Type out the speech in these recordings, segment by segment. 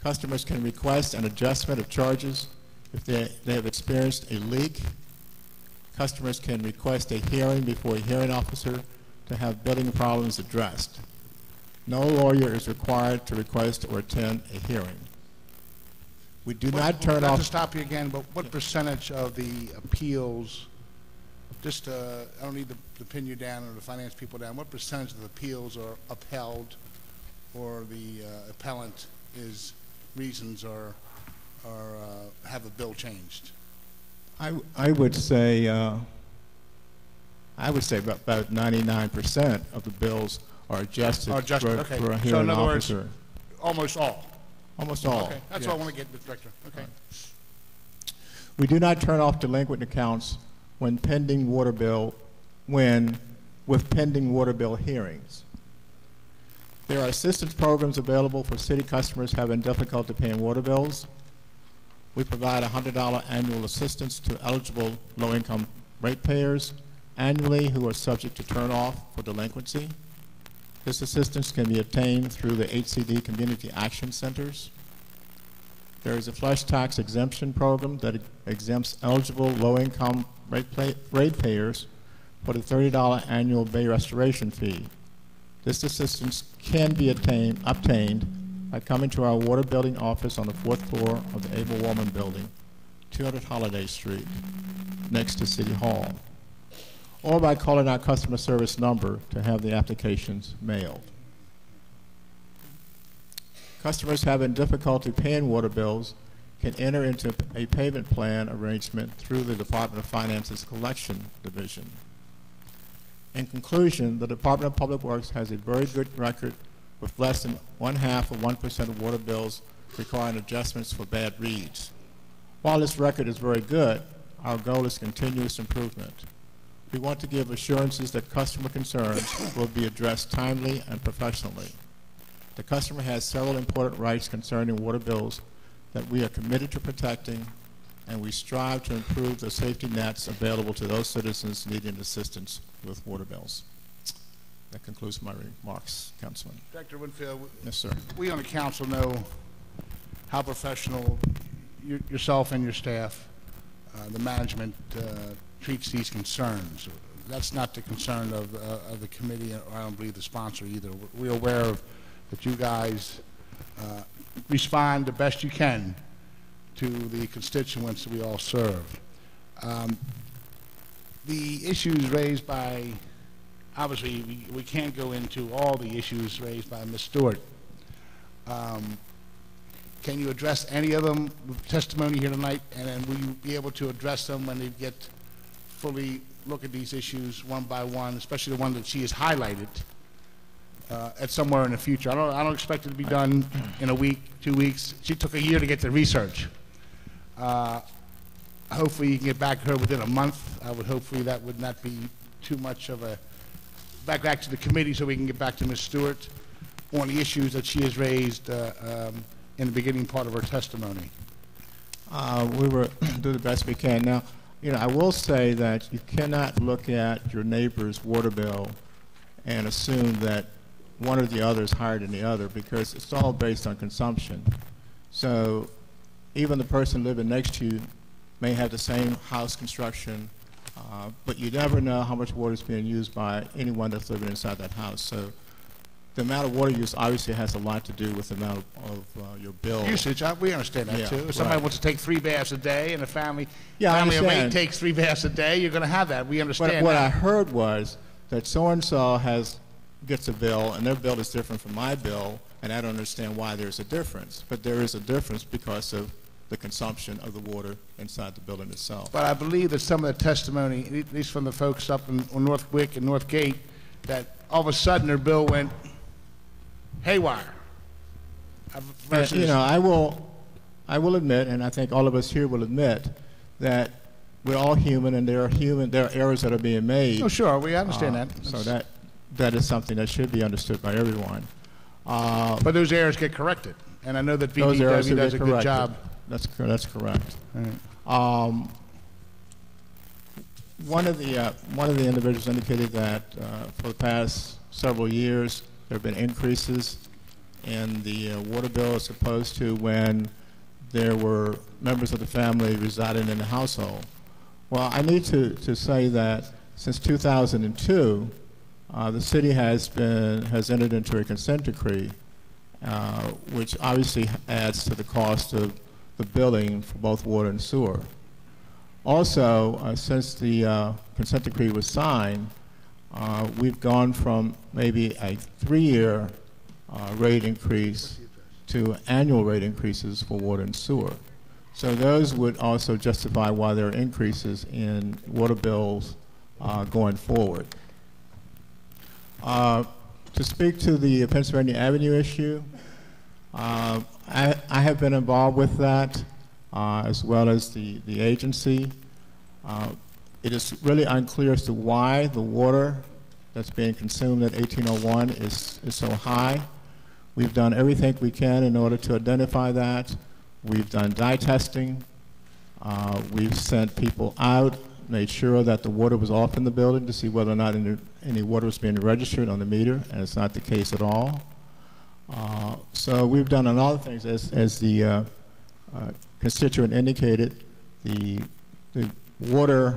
Customers can request an adjustment of charges if they have experienced a leak. Customers can request a hearing before a hearing officer to have building problems addressed. No lawyer is required to request or attend a hearing. We do not turn off... Not to stop you again, but what percentage of the appeals, just I don't need to pin you down or the finance people down, what percentage of the appeals are upheld or the appellant is reasons or have a bill changed? I would say about 99% of the bills are adjusted, okay. for a hearing so in other officer. Words, almost all. Almost all. Okay, that's yes. all I want to get, Mr. Director. Okay. Right. We do not turn off delinquent accounts when pending water bill, with pending water bill hearings. There are assistance programs available for city customers having difficulty paying water bills. We provide $100 annual assistance to eligible low-income ratepayers annually who are subject to turn off for delinquency. This assistance can be obtained through the HCD Community Action Centers. There is a flush tax exemption program that exempts eligible low-income ratepayers for the $30 annual bay restoration fee. This assistance can be obtained by coming to our water building office on the 4th floor of the Abel Woolman Building, 200 Holiday Street, next to City Hall, or by calling our customer service number to have the applications mailed. Customers having difficulty paying water bills can enter into a payment plan arrangement through the Department of Finance's Collection Division. In conclusion, the Department of Public Works has a very good record with less than 1/2 of water bills requiring adjustments for bad reads. While this record is very good, our goal is continuous improvement. We want to give assurances that customer concerns will be addressed timely and professionally. The customer has several important rights concerning water bills that we are committed to protecting, and we strive to improve the safety nets available to those citizens needing assistance with water bills. That concludes my remarks, Councilman. Director Winfield. Yes, sir. We on the council know how professional yourself and your staff, the management, treats these concerns. That's not the concern of the committee, or I don't believe the sponsor either. We're aware of that you guys respond the best you can to the constituents that we all serve. The issues raised by, obviously we can't go into all the issues raised by Ms. Stewart. Can you address any of them with testimony here tonight, and then will you be able to address them when they get fully look at these issues one by one, especially the one that she has highlighted at somewhere in the future? I don't expect it to be done in a week, 2 weeks. She took a year to get the research. Hopefully you can get back to her within a month. I would hopefully that would not be too much of a back to the committee, so we can get back to Ms. Stewart on the issues that she has raised in the beginning part of her testimony. We will do the best we can. Now, you know, I will say that you cannot look at your neighbor's water bill and assume that one or the other is higher than the other, because it's all based on consumption. So even the person living next to you may have the same house construction, but you never know how much water is being used by anyone that's living inside that house. So the amount of water use obviously has a lot to do with the amount of your bill. Usage, we understand that too. If somebody wants to take 3 baths a day, and a family of 8 takes 3 baths a day, you're going to have that. We understand that. What I heard was that so-and-so gets a bill, and their bill is different from my bill, and I don't understand why there's a difference. But there is a difference because of the consumption of the water inside the building itself. But I believe that some of the testimony, at least from the folks up on North Wick and North Gate, that all of a sudden their bill went haywire. You know, I will admit, and I think all of us here will admit, that we're all human, and there are errors that are being made. Oh, sure, we understand that. So that is something that should be understood by everyone. But those errors get corrected, and I know that VDW does a good job. That's correct. Right. One of the individuals indicated that for the past several years there have been increases in the water bill as opposed to when there were members of the family residing in the household. Well, I need to say that since 2002, the city has entered into a consent decree, which obviously adds to the cost of the billing for both water and sewer. Also, since the consent decree was signed, we've gone from maybe a 3-year rate increase to annual rate increases for water and sewer. So those would also justify why there are increases in water bills going forward. To speak to the Pennsylvania Avenue issue, I have been involved with that, as well as the agency. It is really unclear as to why the water that's being consumed at 1801 is so high. We've done everything we can in order to identify that. We've done dye testing. We've sent people out, made sure that the water was off in the building to see whether or not any water was being registered on the meter, and it's not the case at all. So we've done a lot of things. As the constituent indicated, the water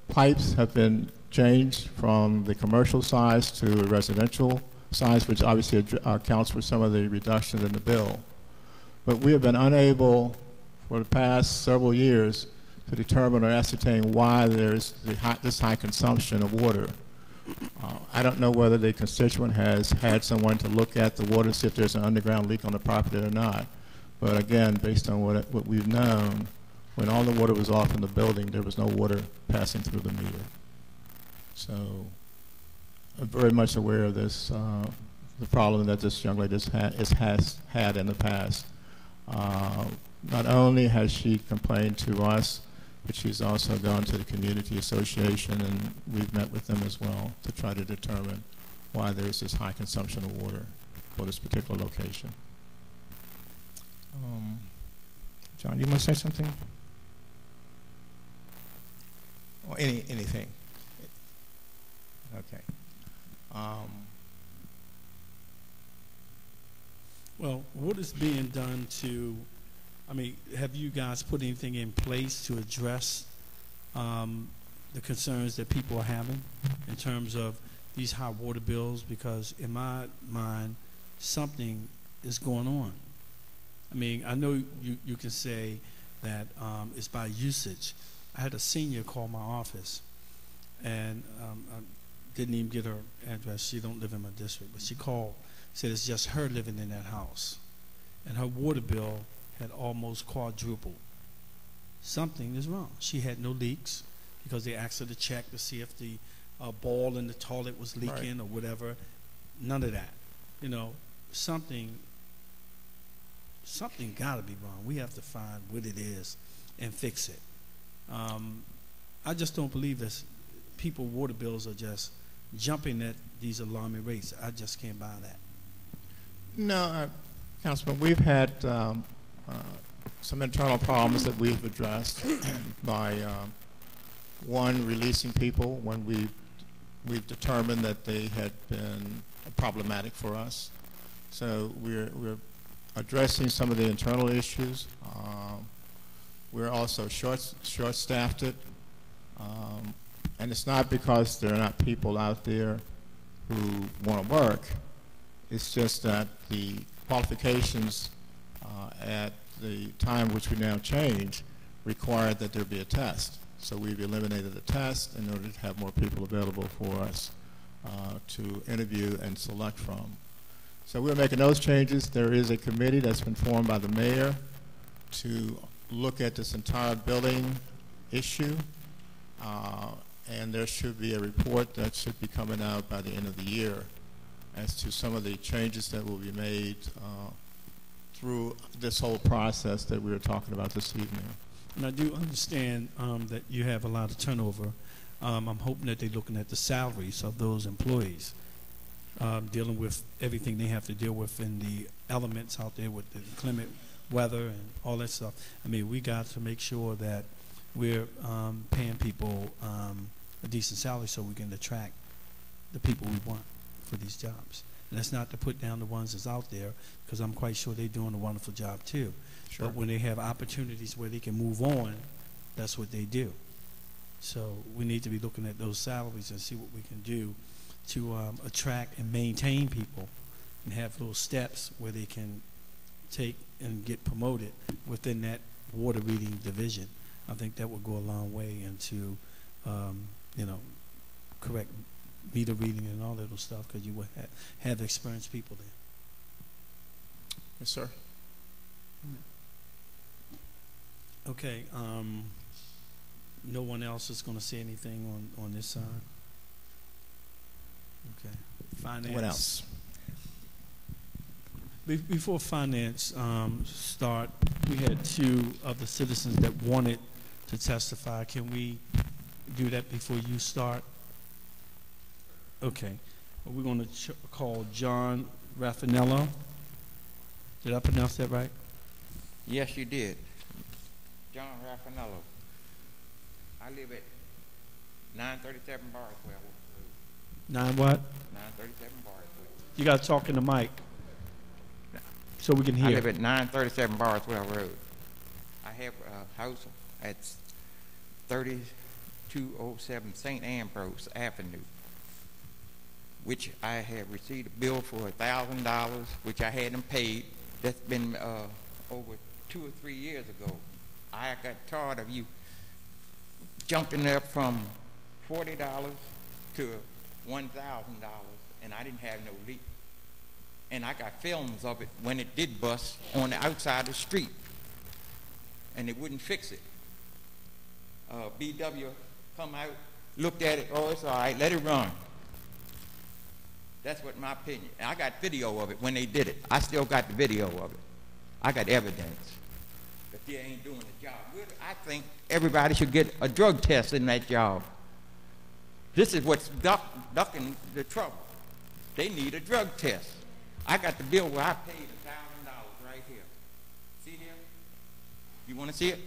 pipes have been changed from the commercial size to a residential size, which obviously accounts for some of the reduction in the bill. But we have been unable for the past several years to determine or ascertain why there's this high consumption of water. I don't know whether the constituent has had someone to look at the water to see if there's an underground leak on the property or not. But again, based on what we've known, when all the water was off in the building, there was no water passing through the meter. So I'm very much aware of this, the problem that this young lady has had in the past. Not only has she complained to us, but she's also gone to the community association, and we've met with them as well to try to determine why there's this high consumption of water for this particular location. John, you want to say something? Or anything? Okay. Well, what is being done to, I mean, have you guys put anything in place to address the concerns that people are having in terms of these high water bills? Because in my mind, something is going on. I mean, I know you can say that it's by usage. I had a senior call my office, and I didn't even get her address. She don't live in my district, but she called, said it's just her living in that house, and her water bill had almost quadrupled. Something is wrong. She had no leaks because they asked her to check to see if the ball in the toilet was leaking, right, or whatever. None of that. You know, something got to be wrong. We have to find what it is and fix it. I just don't believe that people's water bills are just jumping at these alarming rates. I just can't buy that. No, Councilman, we've had some internal problems that we've addressed by one, releasing people when we've determined that they had been problematic for us. So we're addressing some of the internal issues. We're also short-staffed it, and it's not because there are not people out there who want to work. It's just that the qualifications at the time which we now change required that there be a test. So we've eliminated the test in order to have more people available for us to interview and select from. So we're making those changes. There is a committee that's been formed by the mayor to look at this entire building issue, and there should be a report that should be coming out by the end of the year as to some of the changes that will be made through this whole process that we were talking about this evening. And I do understand that you have a lot of turnover. I'm hoping that they're looking at the salaries of those employees, dealing with everything they have to deal with in the elements out there with the inclement weather and all that stuff. I mean, we got to make sure that we're paying people a decent salary so we can attract the people we want for these jobs. And that's not to put down the ones that's out there, because I'm quite sure they're doing a wonderful job too. Sure. But when they have opportunities where they can move on, that's what they do. So we need to be looking at those salaries and see what we can do to attract and maintain people, and have little steps where they can take and get promoted within that water reading division. I think that would go a long way into, you know, correct meter reading and all that little stuff, because you would have experienced people there. Yes, sir. Okay, no one else is going to say anything on this side? Okay. Finance. What else? Before finance start, we had two of the citizens that wanted to testify. Can we do that before you start? Okay. We're going to call John Raffanello. Did I pronounce that right? Yes, you did. John Raffanello. I live at 937 Barswell Road. 9 what? 937 Barswell. You got to talk in the mic so we can hear. I live at 937 Barswell Road. I have a house at 3207 St. Ambrose Avenue, which I have received a bill for $1,000, which I hadn't paid. That's been over 2 or 3 years ago. I got tired of you jumping up from $40 to $1,000, and I didn't have no leak. And I got films of it when it did bust on the outside of the street, and it wouldn't fix it. BW come out, looked at it, oh, it's all right, let it run. That's what my opinion. And I got video of it when they did it. I still got the video of it. I got evidence that they ain't doing the job good. I think everybody should get a drug test in that job. This is what's ducking the trouble. They need a drug test. I got the bill where I paid $1,000 right here. See here? You want to see it?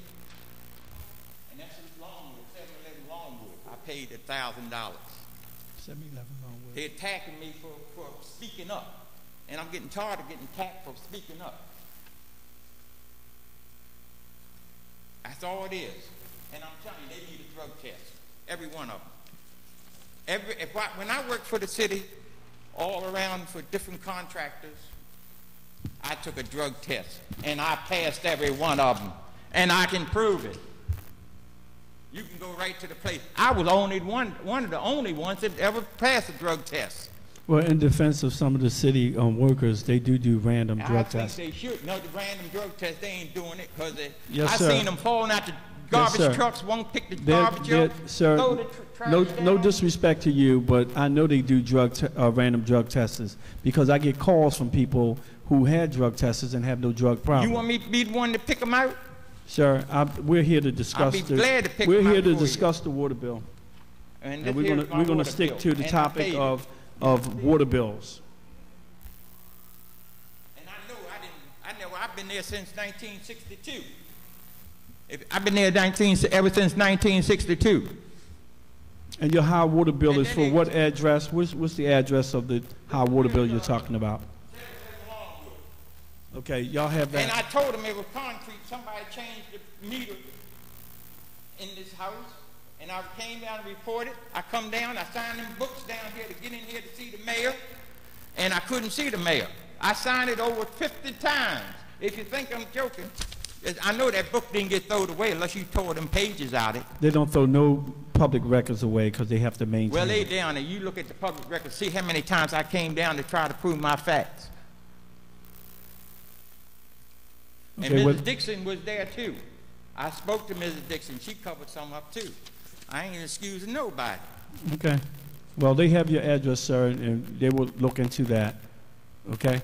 And that's in Longwood, 711 Longwood. I paid $1,000. 711 Longwood. They're attacking me for speaking up. And I'm getting tired of getting attacked for speaking up. That's all it is. And I'm telling you, they need a drug test. Every one of them. When I worked for the city, all around for different contractors, I took a drug test. And I passed every one of them. And I can prove it. You can go right to the place. I was only one of the only ones that ever passed a drug test. Well, in defense of some of the city workers, they do random drug tests. I think they should. No, the random drug tests, they ain't doing it because Yes, I sir. seen them falling out the garbage sir. trucks, won't pick the garbage up. Sir, throw the trash no down. disrespect to you, but I know they do random drug tests, because I get calls from people who had drug tests and have no drug problem. You want me to be the one to pick them out? Sir, we're here to discuss. I'll be glad to pick We're them out here to for you. discuss the water bill, And and this here's my we're gonna water stick bill. to the And I topic paid it. of water bills. And I know I've been there since 1962. I've been there ever since 1962. And your high water bill And is then for what address? What's the address of the high water bill you're talking about? Okay, y'all have And that. I told them it was concrete. Somebody changed the meter in this house. And I came down and reported. I come down, I signed them books down here to get in here to see the mayor. And I couldn't see the mayor. I signed it over 50 times. If you think I'm joking, I know that book didn't get thrown away unless you tore them pages out of it. They don't throw no public records away because they have to maintain. Well, they it. down there. You look at the public records, see how many times I came down to try to prove my facts. Okay, And well- Mrs. Dixon was there too. I spoke to Mrs. Dixon. She covered some up too. I ain't excusing nobody. Okay. Well, they have your address, sir, and they will look into that. Okay?